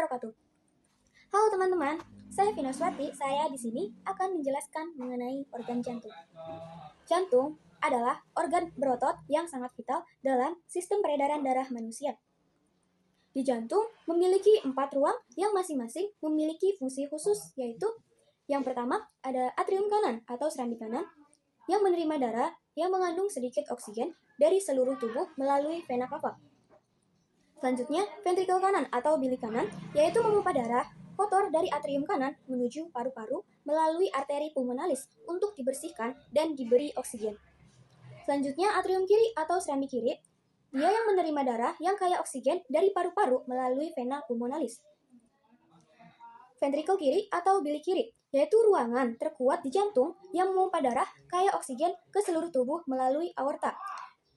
wabarakatuh. Halo teman-teman, saya Vinoswati. Saya di sini akan menjelaskan mengenai organ jantung. Jantung adalah organ berotot yang sangat vital dalam sistem peredaran darah manusia. Di jantung memiliki 4 ruang yang masing-masing memiliki fungsi khusus, yaitu yang pertama ada atrium kanan atau serambi kanan yang menerima darah yang mengandung sedikit oksigen dari seluruh tubuh melalui vena cava. Selanjutnya, ventrikel kanan atau bilik kanan, yaitu memompa darah kotor dari atrium kanan menuju paru-paru melalui arteri pulmonalis untuk dibersihkan dan diberi oksigen. Selanjutnya, atrium kiri atau serambi kiri, dia yang menerima darah yang kaya oksigen dari paru-paru melalui vena pulmonalis. Ventrikel kiri atau bilik kiri, yaitu ruangan terkuat di jantung yang memompa darah kaya oksigen ke seluruh tubuh melalui aorta.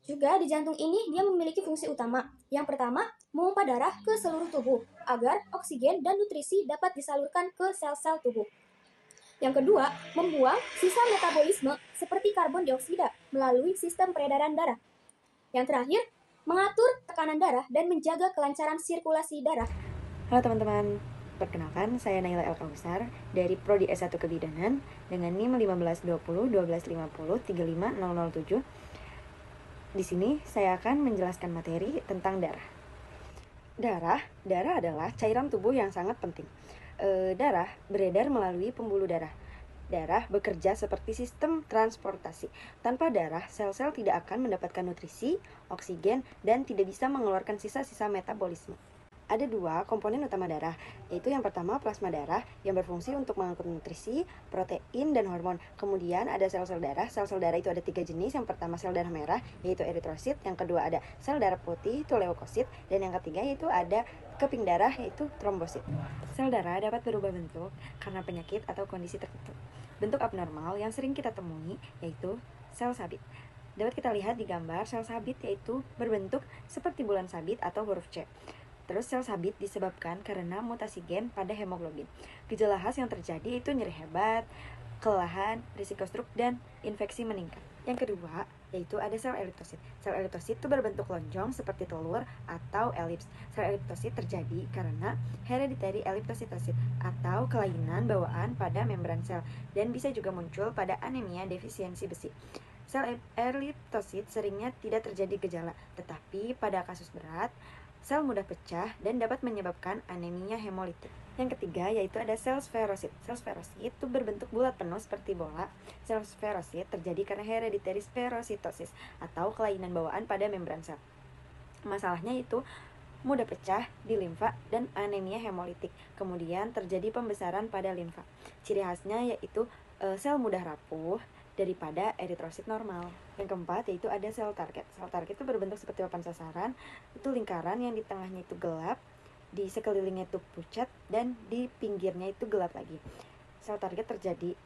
Juga di jantung ini dia memiliki fungsi utama. Yang pertama, memompa darah ke seluruh tubuh agar oksigen dan nutrisi dapat disalurkan ke sel-sel tubuh. Yang kedua, membuang sisa metabolisme seperti karbon dioksida melalui sistem peredaran darah. Yang terakhir, mengatur tekanan darah dan menjaga kelancaran sirkulasi darah. Halo teman-teman, perkenalkan saya Naila El Kausar dari Prodi S1 Kebidanan dengan NIM 1520 1250 35007. Di sini saya akan menjelaskan materi tentang darah. Darah adalah cairan tubuh yang sangat penting. Darah beredar melalui pembuluh darah. Darah bekerja seperti sistem transportasi. Tanpa darah, sel-sel tidak akan mendapatkan nutrisi, oksigen, dan tidak bisa mengeluarkan sisa-sisa metabolisme. Ada 2 komponen utama darah, yaitu yang pertama plasma darah yang berfungsi untuk mengangkut nutrisi, protein, dan hormon. Kemudian ada sel-sel darah. Sel-sel darah itu ada 3 jenis. Yang pertama sel darah merah, yaitu eritrosit. Yang kedua ada sel darah putih, itu leukosit. Dan yang ketiga yaitu ada keping darah, yaitu trombosit. Sel darah dapat berubah bentuk karena penyakit atau kondisi tertentu. Bentuk abnormal yang sering kita temui yaitu sel sabit. Dapat kita lihat di gambar sel sabit, yaitu berbentuk seperti bulan sabit atau huruf C. Terus sel sabit disebabkan karena mutasi gen pada hemoglobin. Gejala khas yang terjadi itu nyeri hebat, kelelahan, risiko stroke, dan infeksi meningkat. Yang kedua yaitu ada sel eritrosit. Sel eritrosit itu berbentuk lonjong seperti telur atau elips. Sel eritrosit terjadi karena hereditary erythrocytosis atau kelainan bawaan pada membran sel dan bisa juga muncul pada anemia defisiensi besi. Sel eritrosit seringnya tidak terjadi gejala, tetapi pada kasus berat sel mudah pecah dan dapat menyebabkan anemia hemolitik. Yang ketiga yaitu ada sel sferosit. Sel sferosit itu berbentuk bulat penuh seperti bola. Sel sferosit terjadi karena hereditary spherositosis atau kelainan bawaan pada membran sel. Masalahnya itu mudah pecah di limfa dan anemia hemolitik. Kemudian terjadi pembesaran pada limfa. Ciri khasnya yaitu sel mudah rapuh daripada eritrosit normal. Yang keempat yaitu ada sel target. Sel target itu berbentuk seperti papan sasaran. Itu lingkaran yang di tengahnya itu gelap, di sekelilingnya itu pucat, dan di pinggirnya itu gelap lagi. Sel target terjadi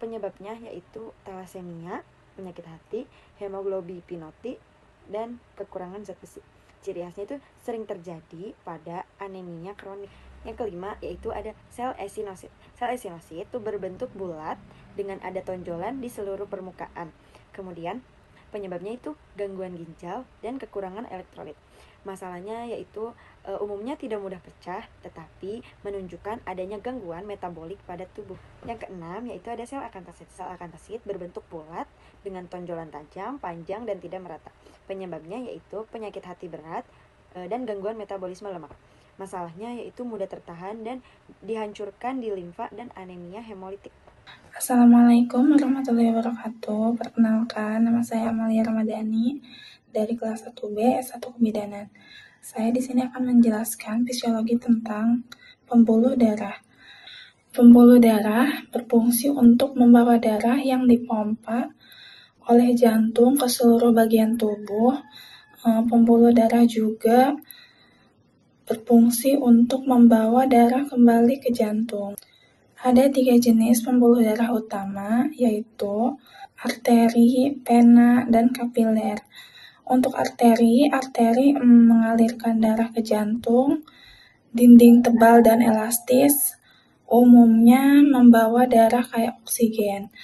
penyebabnya yaitu thalassemia, penyakit hati, hemoglobinopati, dan kekurangan zat besi. Ciri khasnya itu sering terjadi pada anemia kronik. Yang kelima yaitu ada sel esinosit. Sel esinosit itu berbentuk bulat dengan ada tonjolan di seluruh permukaan. Kemudian penyebabnya itu gangguan ginjal dan kekurangan elektrolit. Masalahnya yaitu umumnya tidak mudah pecah, tetapi menunjukkan adanya gangguan metabolik pada tubuh. Yang keenam yaitu ada sel akantasit. Sel akantasit berbentuk bulat dengan tonjolan tajam, panjang, dan tidak merata. Penyebabnya yaitu penyakit hati berat dan gangguan metabolisme lemak. Masalahnya yaitu mudah tertahan dan dihancurkan di limfa dan anemia hemolitik. Assalamualaikum warahmatullahi wabarakatuh. Perkenalkan, nama saya Amalia Ramadhani dari kelas 1B S1 Kebidanan. Saya di sini akan menjelaskan fisiologi tentang pembuluh darah. Pembuluh darah berfungsi untuk membawa darah yang dipompa oleh jantung ke seluruh bagian tubuh. Pembuluh darah juga berfungsi untuk membawa darah kembali ke jantung. Ada 3 jenis pembuluh darah utama, yaitu arteri, vena, dan kapiler. Untuk arteri mengalirkan darah ke jantung, dinding tebal dan elastis, umumnya membawa darah kaya oksigen.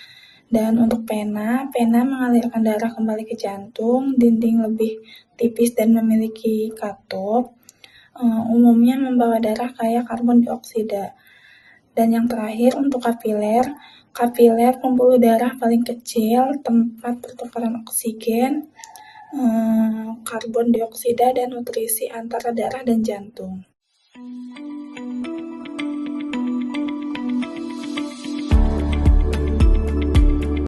Dan untuk vena mengalirkan darah kembali ke jantung, dinding lebih tipis dan memiliki katup. umumnya membawa darah kaya karbon dioksida. Dan yang terakhir untuk kapiler pembuluh darah paling kecil, tempat pertukaran oksigen, karbon dioksida dan nutrisi antara darah dan jantung.